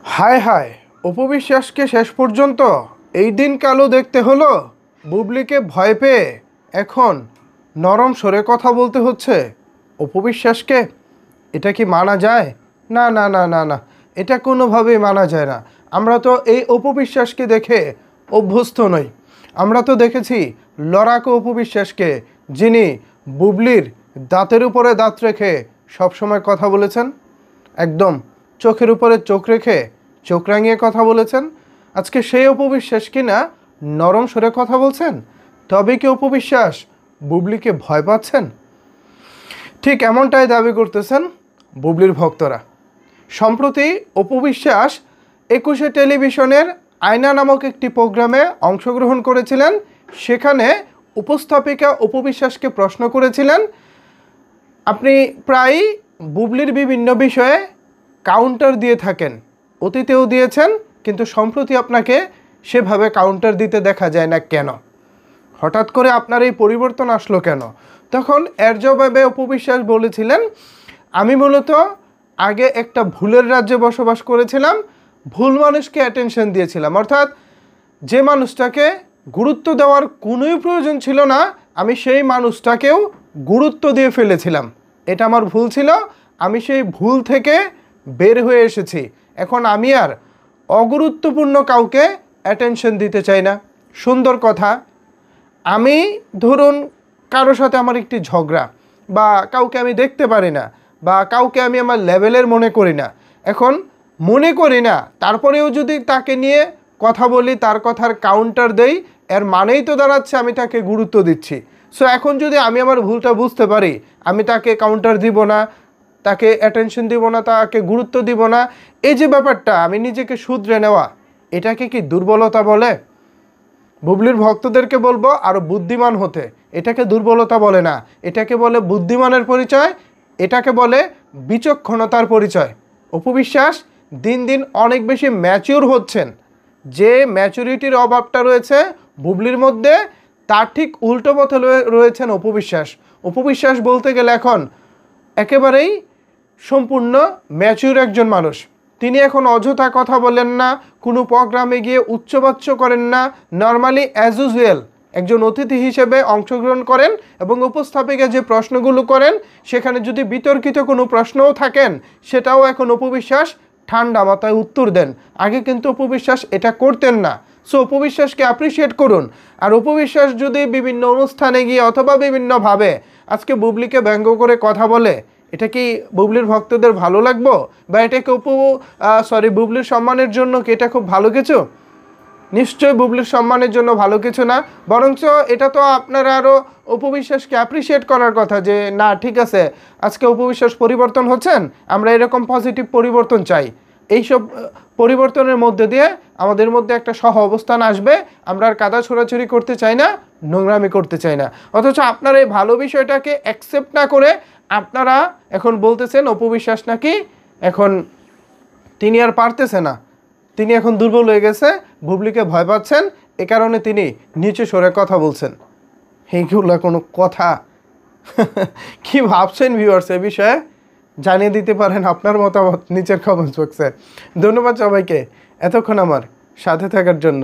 হায় হায়, অপবিশ্বাসকে শেষ পর্যন্ত এই দিন কালো দেখতে হলো। বুবলিকে ভয় পেয়ে এখন নরম স্বরে কথা বলতে হচ্ছে অপবিশ্বাসকে। এটা কি মানা যায়? না না না না না, এটা কোনোভাবেই মানা যায় না। আমরা তো এই অপবিশ্বাসকে দেখে অভ্যস্ত নই। আমরা তো দেখেছি লড়াকু অপবিশ্বাসকে, যিনি বুবলির দাঁতের উপরে দাঁত রেখে সবসময় কথা বলেছেন, একদম চোখের উপরে চোখ রেখে চোখ রাঙিয়ে কথা বলেছেন। আজকে সেই অপবিশ্বাস কিনা নরম স্বরে কথা বলছেন। তবে কি অপবিশ্বাস বুবলিকে ভয় পাচ্ছেন? ঠিক এমনটাই দাবি করতেছেন বুবলির ভক্তরা। সম্প্রতি অপবিশ্বাস ২১শে টেলিভিশনের আয়না নামক একটি প্রোগ্রামে অংশগ্রহণ করেছিলেন। সেখানে উপস্থাপিকা অপবিশ্বাসকে প্রশ্ন করেছিলেন, আপনি প্রায়ই বুবলির বিভিন্ন বিষয়ে কাউন্টার দিয়ে থাকেন, অতীতেও দিয়েছেন, কিন্তু সম্প্রতি আপনাকে সেভাবে কাউন্টার দিতে দেখা যায় না কেন? হঠাৎ করে আপনার এই পরিবর্তন আসলো কেন? তখন এর জবাবে অপবিশ্বাস বলেছিলেন, আমি মূলত আগে একটা ভুলের রাজ্যে বসবাস করেছিলাম, ভুল মানুষকে অ্যাটেনশন দিয়েছিলাম, অর্থাৎ যে মানুষটাকে গুরুত্ব দেওয়ার কোনোই প্রয়োজন ছিল না, আমি সেই মানুষটাকেও গুরুত্ব দিয়ে ফেলেছিলাম। এটা আমার ভুল ছিল, আমি সেই ভুল থেকে বের হয়ে এসেছি। এখন আমি আর অগুরুত্বপূর্ণ কাউকে অ্যাটেনশন দিতে চাই না। সুন্দর কথা। আমি ধরুন কারোর সাথে আমার একটি ঝগড়া, বা কাউকে আমি দেখতে পারি না, বা কাউকে আমি আমার লেভেলের মনে করি না, এখন মনে করি না, তারপরেও যদি তাকে নিয়ে কথা বলি, তার কথার কাউন্টার দেই, এর মানেই তো দাঁড়াচ্ছে আমি তাকে গুরুত্ব দিচ্ছি। সো এখন যদি আমি আমার ভুলটা বুঝতে পারি, আমি তাকে কাউন্টার দিব না, তাকে অ্যাটেনশন দিব না, তাকে গুরুত্ব দিব না, এই যে ব্যাপারটা আমি নিজেকে শুধরে নেওয়া, এটাকে কি দুর্বলতা বলে? বুবলির ভক্তদেরকে বলবো আরও বুদ্ধিমান হতে। এটাকে দুর্বলতা বলে না, এটাকে বলে বুদ্ধিমানের পরিচয়, এটাকে বলে বিচক্ষণতার পরিচয়। অপবিশ্বাস দিন দিন অনেক বেশি ম্যাচিউর হচ্ছেন। যে ম্যাচুরিটির অভাবটা রয়েছে বুবলির মধ্যে, তার ঠিক উল্টো পথে রয়েছেন অপবিশ্বাস। অপবিশ্বাস বলতে গেলে এখন একেবারেই সম্পূর্ণ ম্যাচিউর একজন মানুষ। তিনি এখন অযথা কথা বলেন না, কোনো প্রোগ্রামে গিয়ে উচ্চবাচ্য করেন না, নর্মালি অ্যাজ ইউজুয়াল একজন অতিথি হিসেবে অংশগ্রহণ করেন, এবং উপস্থাপিকা যে প্রশ্নগুলো করেন সেখানে যদি বিতর্কিত কোনো প্রশ্নও থাকেন, সেটাও এখন অপবিশ্বাস ঠান্ডা মাথায় উত্তর দেন। আগে কিন্তু অপবিশ্বাস এটা করতেন না। সো অপবিশ্বাসকে অ্যাপ্রিসিয়েট করুন। আর অপবিশ্বাস যদি বিভিন্ন অনুষ্ঠানে গিয়ে অথবা বিভিন্নভাবে আজকে বুবলিকে ব্যঙ্গ করে কথা বলে, এটা কি বুবলির ভক্তদের ভালো লাগবো? বা এটাকে বুবলির সম্মানের জন্য কি এটা খুব ভালো কিছু? নিশ্চয়ই বুবলির সম্মানের জন্য ভালো কিছু না, বরঞ্চ এটা তো আপনারা আরও অপবিশ্বাসকে অ্যাপ্রিসিয়েট করার কথা, যে না ঠিক আছে, আজকে অপবিশ্বাস পরিবর্তন হচ্ছেন, আমরা এরকম পজিটিভ পরিবর্তন চাই। এইসব পরিবর্তনের মধ্যে দিয়ে আমাদের মধ্যে একটা সহ অবস্থান আসবে। আমরা আর কাদা ছোড়াছুড়ি করতে চাই না, নোংরামি করতে চাই না। অথচ আপনারা এই ভালো বিষয়টাকে অ্যাকসেপ্ট না করে আপনারা এখন বলতেছেন অপবিশ্বাস নাকি এখন তিনি আর পারতেছে না, তিনি এখন দুর্বল হয়ে গেছে, বুবলিকে ভয় পাচ্ছেন, এ কারণে তিনি নিচে সরে কথা বলছেন। এইগুলো কোনো কথা? কি ভাবছেন ভিউয়ার্স এ বিষয়ে? জানিয়ে দিতে পারেন আপনার মতামত নিচের কমেন্টস বক্সে। ধন্যবাদ সবাইকে এতক্ষণ আমার সাথে থাকার জন্য।